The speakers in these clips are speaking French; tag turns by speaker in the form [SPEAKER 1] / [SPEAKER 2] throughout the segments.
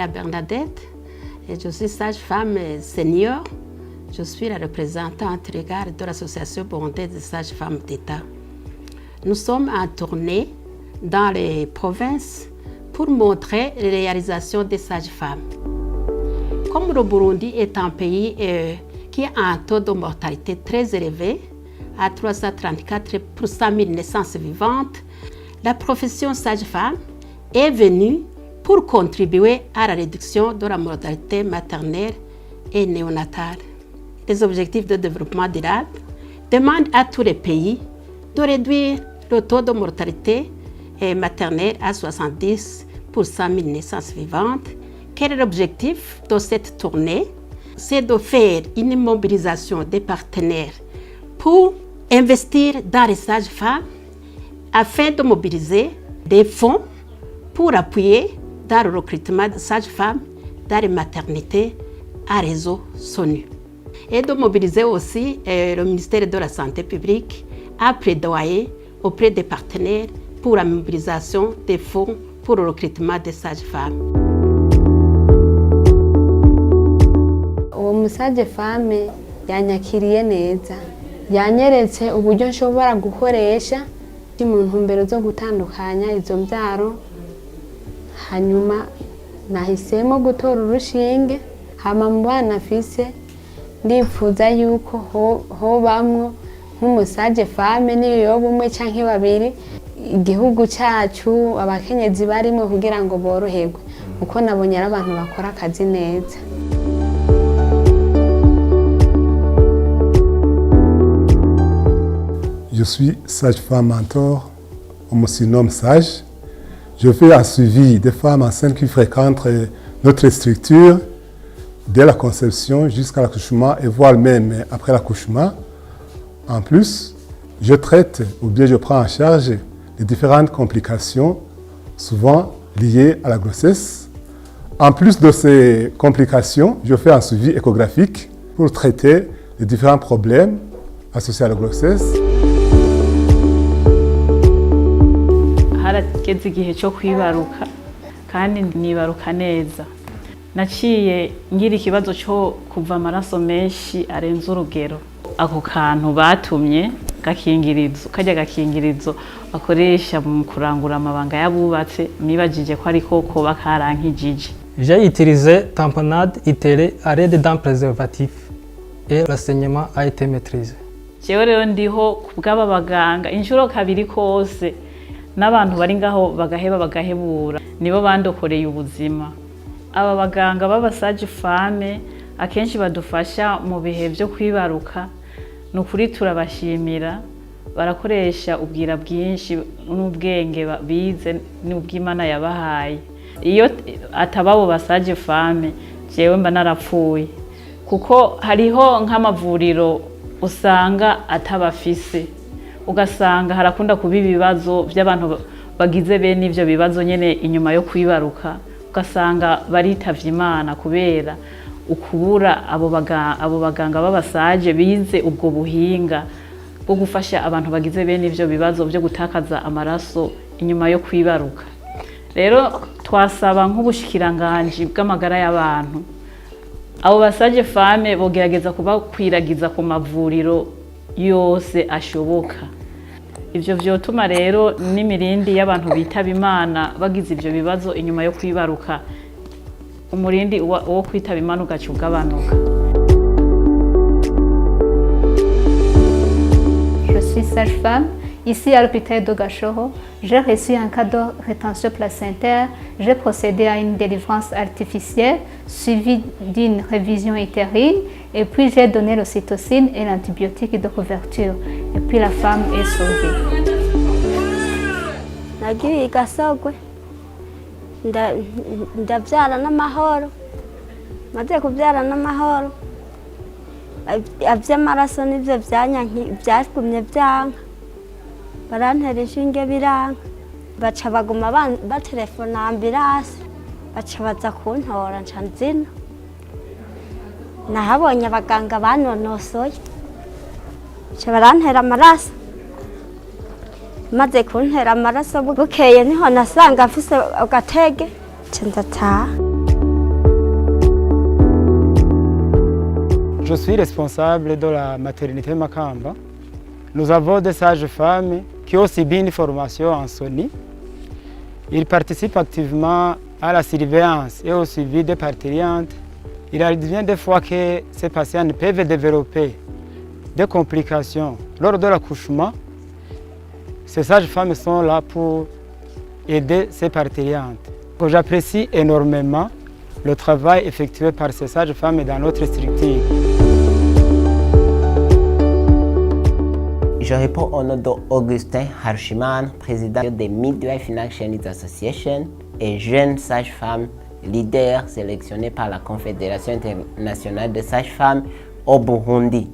[SPEAKER 1] Nina Bernadette et je suis sage-femme senior. Je suis la représentante légale de l'Association burundaise des sages-femmes d'État. Nous sommes en tournée dans les provinces pour montrer les réalisations des sages-femmes. Comme le Burundi est un pays qui a un taux de mortalité très élevé, à 334 pour 100 000 naissances vivantes, la profession sage-femme est venue pour contribuer à la réduction de la mortalité maternelle et néonatale. Les objectifs de développement durable demandent à tous les pays de réduire le taux de mortalité maternelle à 70 pour 100 000 naissances vivantes. Quel est l'objectif de cette tournée? C'est de faire une mobilisation des partenaires pour investir dans les sages-femmes afin de mobiliser des fonds pour appuyer dans le recrutement de sages-femmes dans les maternités à réseau SONU. Et de mobiliser aussi le ministère de la Santé publique à plaidoyer auprès des partenaires pour la mobilisation des fonds pour le recrutement des sages-femmes.
[SPEAKER 2] Uwo musage-femme yanyakiriye neza, yanyeretse uburyo nshobora gukoresha mu ntumbero zo gutandukanya izo mbyaro. Hanyuma nahisemo gutora urushinge, hama mu bana afise ndifuza yuko hobamwo nk'umusage-femme niyo yoba umwe canke babiri, igihugu cacu abakenyezi barimo kugira ngo boroherwe, kuko nabonye ari abantu bakora akazi neza.
[SPEAKER 3] Je suis sage-femme mentor, on me surnomme sage. Je fais un suivi des femmes enceintes qui fréquentent notre structure dès la conception jusqu'à l'accouchement et voire même après l'accouchement. En plus, je traite ou bien je prends en charge les différentes complications, souvent liées à la grossesse. En plus de ces complications, je fais un suivi échographique pour traiter les différents problèmes associés à la grossesse.
[SPEAKER 4] Harageze igihe cyo kwibaruka kandi nibaruka neza. Naciye ngira ikibazo cyo kuva amaraso menshi arenze urugero. Ako kantu batumye gakingirizo, kajya gakingirizo bakoresha mu kurangura amabanga yabubatse, nibajije ko ariko ko bakarankijije.
[SPEAKER 5] J'ai utilisé tamponnade itérée à l'aide d'un préservatif et l'enseignement a été maîtrisé.
[SPEAKER 4] Jewe rero ndiho kubw'aba baganga inshuro kabiri kose n'abantu bari ngaho bagaheba bagahebura, nibo bandokoreye ubuzima. Aba baganga b'abasage-femme akenshi badufasha mu bihe byo kwibaruka, nukuri turabashimira, barakoresha ubwira bwinshi n'ubwenge bize n'ubw'Imana yabahaye. Iyo ataba abo basage-femme jewe mba narapfuye, kuko hariho nk'amavuriro usanga atabafise, ugasanga harakunda kuba ibibazo by'abantu bagize bene ivyo bibazo nyene inyuma yo kwibaruka, ugasanga baritavye Imana kubera ukubura abo baganga b'abasaje bize ubwo buhinga bwo gufasha abantu bagize bene ivyo bibazo byo gutakaza amaraso inyuma yo kwibaruka. Rero twasaba nk'ubushikiranganje bw'amagara y'abantu, abo basage-femme bogerageza kubakwiragiza ku mavuriro yose ashoboka. Ivyo vyotuma rero n'imirindi y'abantu bitaba Imana bagize ivyo bibazo inyuma yo kwibaruka, umurindi wo kwitaba Imana ugaca ugabanuka.
[SPEAKER 6] Je suis sage-femme ici à l'hôpital de Gashoho. J'ai reçu un cas de rétention placentaire. J'ai procédé à une délivrance artificielle suivie d'une révision utérine et puis j'ai donné l'ocytocine et l'antibiotique de couverture et puis la femme est sauvée.
[SPEAKER 7] Nagiye Gasogwe ndabyara n'amahoro, maze kubyara n'amahoro aby'amaraso n'ibyo byagumye byanka, barantera inshinge biranga, baca baguma batelefona ambulance, baca baza kuntora nca nzina. Nahabonye abaganga banonosoye, baca barantera amaraso, maze kuntera amaraso bukeye niho nasanga afise agatege nca ndataha.
[SPEAKER 8] Je suis responsable de la maternité Makamba. Nous avons des sages-femmes qui ont subi une formation en SONI. Ils participent activement à la surveillance et au suivi des parturientes. Il arrive des fois que ces patients peuvent développer des complications lors de l'accouchement. Ces sages-femmes sont là pour aider ces parturientes. J'apprécie énormément le travail effectué par ces sages-femmes dans notre structure.
[SPEAKER 9] Je réponds au nom d'Augustin Harshiman, président des Midwife in Action Association et jeune sage-femme leader sélectionné par la Confédération internationale des sages-femmes au Burundi.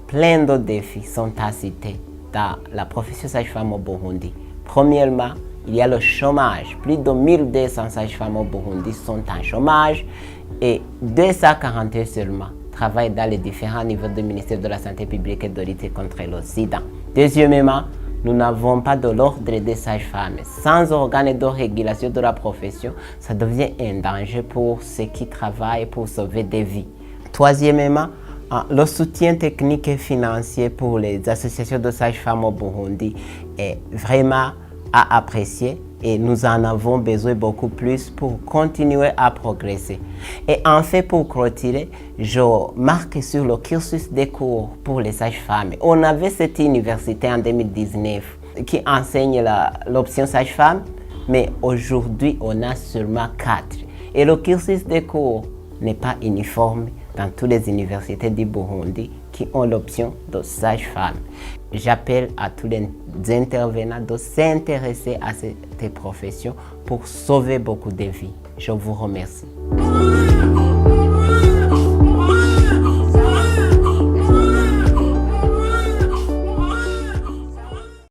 [SPEAKER 9] Plein de défis sont à citer dans la profession sage-femme au Burundi. Premièrement, il y a le chômage. Plus de 1200 sages-femmes au Burundi sont en chômage et 240 seulement travaillent dans les différents niveaux du ministère de la Santé publique et de lutte contre le sida. Deuxièmement, nous n'avons pas de l'ordre des sages-femmes. Sans organe de régulation de la profession, ça devient un danger pour ceux qui travaillent pour sauver des vies. Troisièmement, le soutien technique et financier pour les associations de sages-femmes au Burundi est vraiment à apprécier et nous en avons besoin beaucoup plus pour continuer à progresser. Et enfin, pour clôturer, je marque sur le cursus des cours pour les sages-femmes. On avait cette université en 2019 qui enseigne l'option sage-femme, mais aujourd'hui on a seulement 4. Et le cursus des cours n'est pas uniforme dans toutes les universités du Burundi qui ont l'option de sage-femme. J'appelle à tous les intervenants de s'intéresser à cette profession pour sauver beaucoup de vies. Je vous remercie.